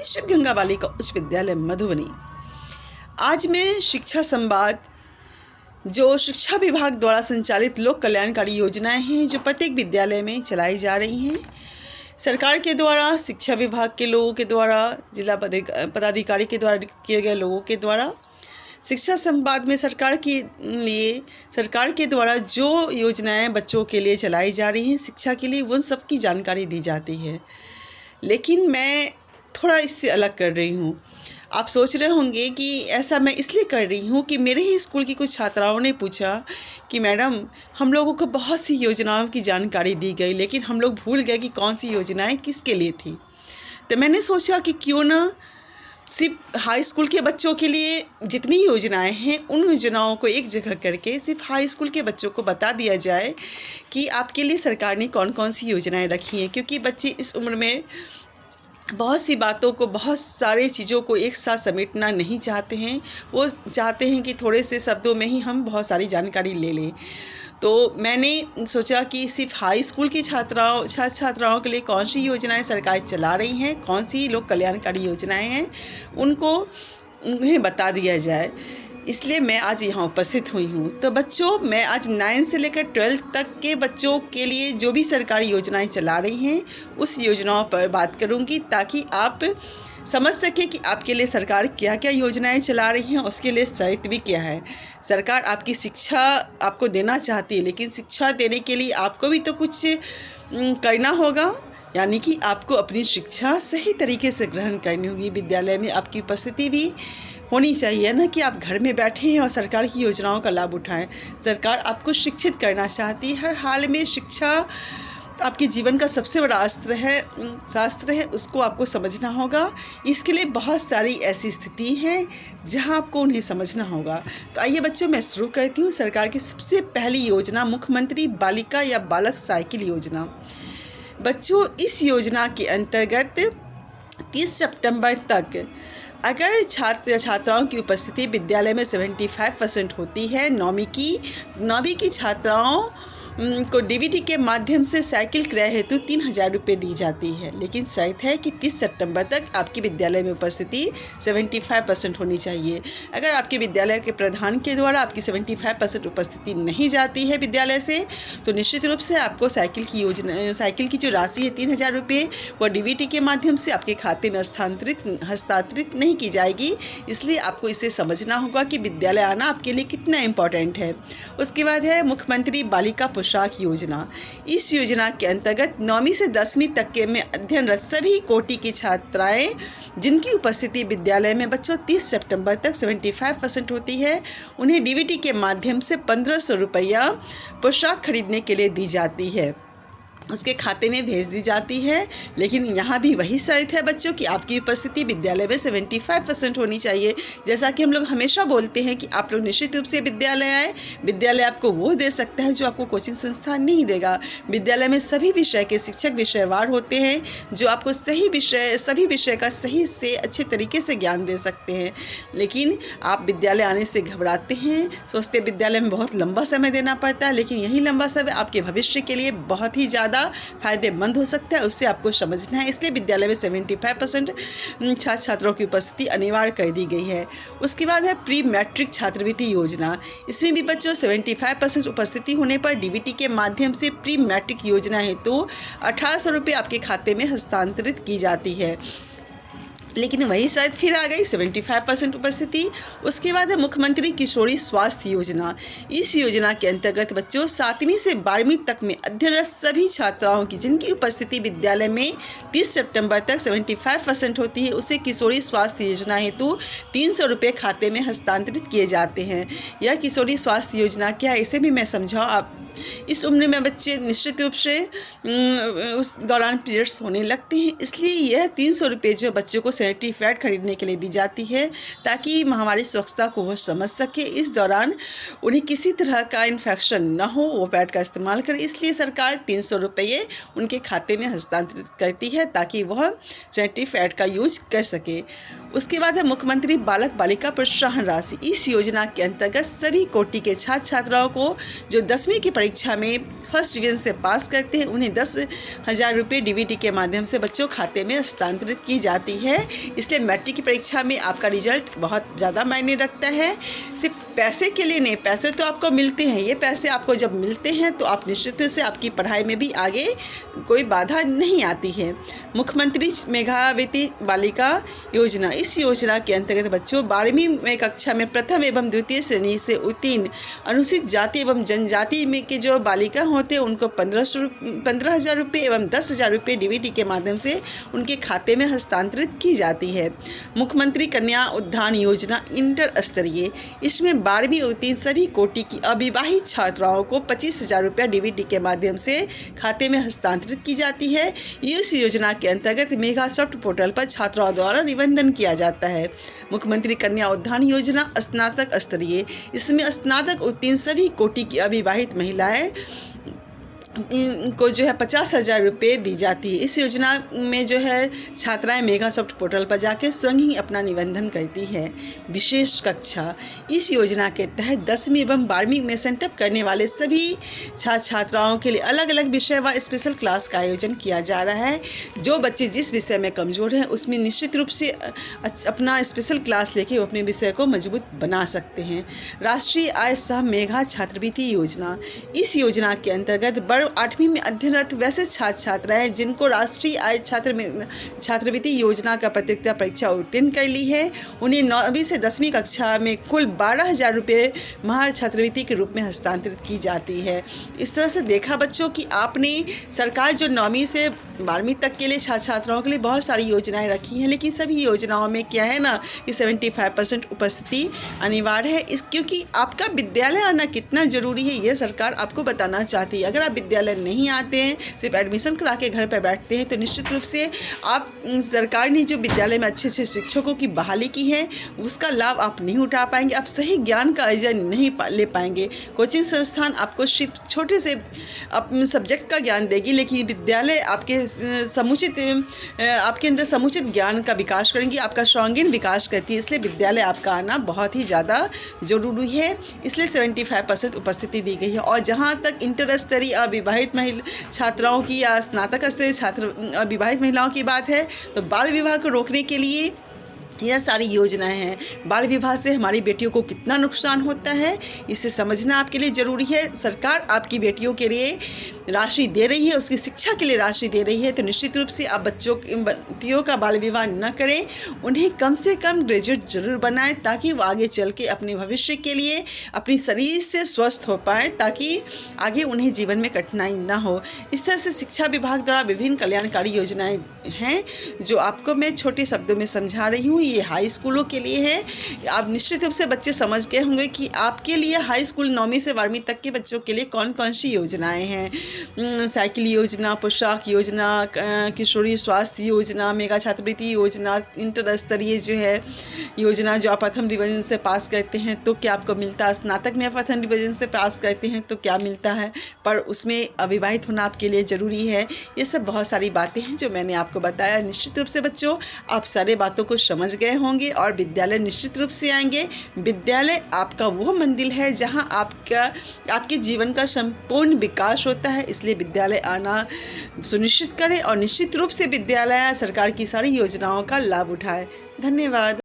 शिव गंगा बालिका उच्च विद्यालय मधुबनी। आज मैं शिक्षा संवाद, जो शिक्षा विभाग द्वारा संचालित लोक कल्याणकारी योजनाएं हैं जो प्रत्येक विद्यालय में चलाई जा रही हैं, सरकार के द्वारा, शिक्षा विभाग के लोगों के द्वारा, जिला पदाधिकारी के द्वारा किए गए लोगों के द्वारा, शिक्षा संवाद में सरकार के द्वारा जो योजनाएं बच्चों के लिए चलाई जा रही हैं, शिक्षा के लिए, उन सब की जानकारी दी जाती है। लेकिन मैं थोड़ा इससे अलग कर रही हूँ। आप सोच रहे होंगे कि ऐसा मैं इसलिए कर रही हूँ कि मेरे ही स्कूल की कुछ छात्राओं ने पूछा कि मैडम, हम लोगों को बहुत सी योजनाओं की जानकारी दी गई, लेकिन हम लोग भूल गए कि कौन सी योजनाएं किसके लिए थी। तो मैंने सोचा कि क्यों ना सिर्फ हाई स्कूल के बच्चों के लिए जितनी योजनाएं हैं, उन योजनाओं को एक जगह करके सिर्फ हाई स्कूल के बच्चों को बता दिया जाए कि आपके लिए सरकार ने कौन कौन सी योजनाएं रखी हैं। क्योंकि बच्चे इस उम्र में बहुत सी बातों को, बहुत सारे चीज़ों को एक साथ समेटना नहीं चाहते हैं। वो चाहते हैं कि थोड़े से शब्दों में ही हम बहुत सारी जानकारी ले लें। तो मैंने सोचा कि सिर्फ हाई स्कूल की छात्राओं के लिए कौन सी योजनाएं सरकार चला रही हैं, कौन सी लोक कल्याणकारी योजनाएं हैं, उन्हें बता दिया जाए। इसलिए मैं आज यहाँ उपस्थित हुई हूँ। तो बच्चों, मैं आज 9 से लेकर 12 तक के बच्चों के लिए जो भी सरकारी योजनाएं चला रही हैं, उस योजनाओं पर बात करूँगी, ताकि आप समझ सके कि आपके लिए सरकार क्या क्या योजनाएं चला रही हैं, उसके लिए शर्त भी क्या है। सरकार आपकी शिक्षा आपको देना चाहती है, लेकिन शिक्षा देने के लिए आपको भी तो कुछ करना होगा। यानी कि आपको अपनी शिक्षा सही तरीके से ग्रहण करनी होगी। विद्यालय में आपकी उपस्थिति भी होनी चाहिए, ना कि आप घर में बैठे हैं और सरकार की योजनाओं का लाभ उठाएं। सरकार आपको शिक्षित करना चाहती है। हर हाल में शिक्षा आपके जीवन का सबसे बड़ा शास्त्र है, उसको आपको समझना होगा। इसके लिए बहुत सारी ऐसी स्थिति हैं जहां आपको उन्हें समझना होगा। तो आइए बच्चों, मैं शुरू करती हूँ। सरकार की सबसे पहली योजना मुख्यमंत्री बालिका या बालक साइकिल योजना। बच्चों, इस योजना के अंतर्गत 30 सितंबर तक अगर छात्राओं की उपस्थिति विद्यालय में 75% होती है, नौवीं की छात्राओं को डीबीटी के माध्यम से साइकिल क्रय हेतु 3000 रुपये दी जाती है। लेकिन शर्त है कि 30 सितंबर तक आपकी विद्यालय में उपस्थिति 75% होनी चाहिए। अगर आपके विद्यालय के प्रधान के द्वारा आपकी 75% उपस्थिति नहीं जाती है विद्यालय से, तो निश्चित रूप से आपको साइकिल की जो राशि है 3000 रुपये, वह डीबीटी के माध्यम से आपके खाते में हस्तांतरित नहीं की जाएगी। इसलिए आपको इसे समझना होगा कि विद्यालय आना आपके लिए कितना इम्पोर्टेंट है। उसके बाद है मुख्यमंत्री बालिका पोशाक योजना। इस योजना के अंतर्गत 9वीं से 10वीं तक के में अध्ययनरत सभी कोटि की छात्राएं जिनकी उपस्थिति विद्यालय में बच्चों 30 सितंबर तक 75% होती है, उन्हें डीबीटी के माध्यम से 1500 रुपया पोशाक खरीदने के लिए दी जाती है, उसके खाते में भेज दी जाती है। लेकिन यहाँ भी वही शर्त है बच्चों कि आपकी उपस्थिति विद्यालय में 75% होनी चाहिए। जैसा कि हम लोग हमेशा बोलते हैं कि आप लोग निश्चित रूप से विद्यालय आए। विद्यालय आपको वो दे सकता है जो आपको कोचिंग संस्थान नहीं देगा। विद्यालय में सभी विषय के शिक्षक विषयवार होते हैं, जो आपको सभी विषय का सही से अच्छे तरीके से ज्ञान दे सकते हैं। लेकिन आप विद्यालय आने से घबराते हैं, सोचते विद्यालय में बहुत लंबा समय देना पड़ता है, लेकिन यही लंबा समय आपके भविष्य के लिए बहुत ही ज़्यादा फायदेमंद हो सकता है। उससे आपको समझना है। इसलिए विद्यालय में 75% छात्रों की उपस्थिति अनिवार्य कर दी गई है। उसके बाद है प्री मैट्रिक छात्रवृत्ति योजना। इसमें भी बच्चों 75% उपस्थिति होने पर डीबीटी के माध्यम से प्री मैट्रिक योजना है तो 1800 रुपये आपके खाते में हस्तांतरित की जाती है। लेकिन वही शायद फिर आ गई 75% उपस्थिति। उसके बाद है मुख्यमंत्री किशोरी स्वास्थ्य योजना। इस योजना के अंतर्गत बच्चों 7वीं से 12वीं तक में अध्ययनरत सभी छात्राओं की जिनकी उपस्थिति विद्यालय में 30 सितंबर तक 75% होती है, उसे किशोरी स्वास्थ्य योजना हेतु 300 रुपये खाते में हस्तांतरित किए जाते हैं। यह किशोरी स्वास्थ्य योजना क्या है, इसे भी मैं समझाऊँ। आप इस उम्र में बच्चे निश्चित रूप से उस दौरान पीरियड्स होने लगते हैं, इसलिए यह 300 रुपये जो बच्चों को सैनिटरी पैड खरीदने के लिए दी जाती है, ताकि हमारी स्वच्छता को वो समझ सके। इस दौरान उन्हें किसी तरह का इन्फेक्शन ना हो, वो पैड का इस्तेमाल करें। इसलिए सरकार 300 रुपये उनके खाते में हस्तांतरित करती है, ताकि वह सैनिटरी पैड का यूज कर सके। उसके बाद है मुख्यमंत्री बालक बालिका प्रोत्साहन राशि। इस योजना के अंतर्गत सभी कोटि के छात्र छात्राओं को जो 10वीं की परीक्षा में फर्स्ट डिवीजन से पास करते हैं उन्हें 10,000 रुपये डीबीटी के माध्यम से बच्चों खाते में हस्तांतरित की जाती है। इसलिए मैट्रिक की परीक्षा में आपका रिजल्ट बहुत ज़्यादा मायने रखता है। सिर्फ पैसे के लिए नहीं, पैसे तो आपको मिलते हैं, ये पैसे आपको जब मिलते हैं तो आप निश्चित रूप से आपकी पढ़ाई में भी आगे कोई बाधा नहीं आती है। मुख्यमंत्री मेधावृत्ति बालिका योजना। इस योजना के अंतर्गत बच्चों 12वीं कक्षा में प्रथम एवं द्वितीय श्रेणी से उत्तीर्ण अनुसूचित जाति एवं जनजाति में के जो बालिका होते हैं उनको 15,000 रुपये एवं 10,000 रुपये डीबीटी के माध्यम से उनके खाते में हस्तांतरित की जाती है। मुख्यमंत्री कन्या उत्थान योजना इंटर स्तरीय। इसमें 12वीं उत्तीर्ण सभी कोटि की अविवाहित छात्राओं को 25,000 रुपया डीबीटी के माध्यम से खाते में हस्तांतरित की जाती है। इस योजना के अंतर्गत मेगा सॉफ्ट पोर्टल पर छात्राओं द्वारा निबंधन किया जाता है। मुख्यमंत्री कन्या उत्थान योजना स्नातक स्तरीय। इसमें स्नातक उत्तीर्ण सभी कोटि की अविवाहित महिलाएं को जो है 50,000 रुपये दी जाती है। इस योजना में जो है छात्राएं मेगा सॉफ्ट पोर्टल पर जाकर स्वयं ही अपना निबंधन करती है। विशेष कक्षा। इस योजना के तहत 10वीं एवं 12वीं में सेंटअप करने वाले सभी छात्र छात्राओं के लिए अलग अलग विषय व स्पेशल क्लास का आयोजन किया जा रहा है। जो बच्चे जिस विषय में कमज़ोर हैं उसमें निश्चित रूप से अपना स्पेशल क्लास लेके वो अपने विषय को मजबूत बना सकते हैं। राष्ट्रीय आय सह मेघा छात्रवृत्ति योजना। इस योजना के अंतर्गत 8वीं में अध्ययनरत वैसे छात्र छात्राएं जिनको राष्ट्रीय आय छात्रवृत्ति योजना का प्रतियोगिता परीक्षा उत्तीर्ण कर ली है उन्हें 9वीं से 10वीं कक्षा में कुल 12,000 रुपये महार छात्रवृत्ति के रूप में हस्तांतरित की जाती है। इस तरह से देखा बच्चों कि आपने सरकार जो 9वीं से 12वीं तक के लिए छात्र छात्राओं के लिए बहुत सारी योजनाएं रखी हैं, लेकिन सभी योजनाओं में क्या है ना कि 75% उपस्थिति अनिवार्य है। क्योंकि आपका विद्यालय आना कितना ज़रूरी है ये सरकार आपको बताना चाहती है। अगर आप विद्यालय नहीं आते हैं, सिर्फ एडमिशन करा के घर पर बैठते हैं, तो निश्चित रूप से आप सरकार ने जो विद्यालय में अच्छे अच्छे शिक्षकों की बहाली की है उसका लाभ आप नहीं उठा पाएंगे। आप सही ज्ञान का अर्जन नहीं ले पाएंगे। कोचिंग संस्थान आपको सिर्फ छोटे से सब्जेक्ट का ज्ञान देगी, लेकिन विद्यालय आपके अंदर समुचित ज्ञान का विकास करेंगी, आपका सर्वांगीण विकास करती है। इसलिए विद्यालय आपका आना बहुत ही ज़्यादा ज़रूरी है। इसलिए 75% उपस्थिति दी गई है। और जहाँ तक इंटर स्तरीय अविवाहित छात्राओं की या स्नातक स्तरीय अविवाहित महिलाओं की बात है तो बाल विवाह को रोकने के लिए यह सारी योजनाएं हैं। बाल विवाह से हमारी बेटियों को कितना नुकसान होता है इसे समझना आपके लिए ज़रूरी है। सरकार आपकी बेटियों के लिए राशि दे रही है, उसकी शिक्षा के लिए राशि दे रही है, तो निश्चित रूप से आप बेटियों का बाल विवाह न करें। उन्हें कम से कम ग्रेजुएट जरूर बनाएं ताकि वो आगे चल के अपने भविष्य के लिए अपनी शरीर से स्वस्थ हो पाएँ, ताकि आगे उन्हें जीवन में कठिनाई ना हो। इस तरह से शिक्षा विभाग द्वारा विभिन्न कल्याणकारी योजनाएं हैं जो आपको मैं छोटे शब्दों में समझा रही हूँ। ये हाई स्कूलों के लिए है। आप निश्चित रूप से बच्चे समझ गए होंगे कि आपके लिए हाई स्कूल 9वीं से 12वीं तक के बच्चों के लिए कौन कौन सी योजनाएं हैं। साइकिल योजना, पोशाक योजना, किशोरी स्वास्थ्य योजना, मेगा छात्रवृत्ति योजना, इंटर स्तरीय जो है योजना जो आप प्रथम डिवीजन से पास करते हैं तो क्या आपको मिलता है, स्नातक में प्रथम डिवीजन से पास करते हैं तो क्या मिलता है, पर उसमें अविवाहित होना आपके लिए ज़रूरी है। ये सब बहुत सारी बातें हैं जो मैंने आपको बताया। निश्चित रूप से बच्चों आप सारे बातों को समझ गए होंगे और विद्यालय निश्चित रूप से आएंगे। विद्यालय आपका वो मंदिर है जहां आपके जीवन का संपूर्ण विकास होता है। इसलिए विद्यालय आना सुनिश्चित करें और निश्चित रूप से विद्यालय सरकार की सारी योजनाओं का लाभ उठाएं। धन्यवाद।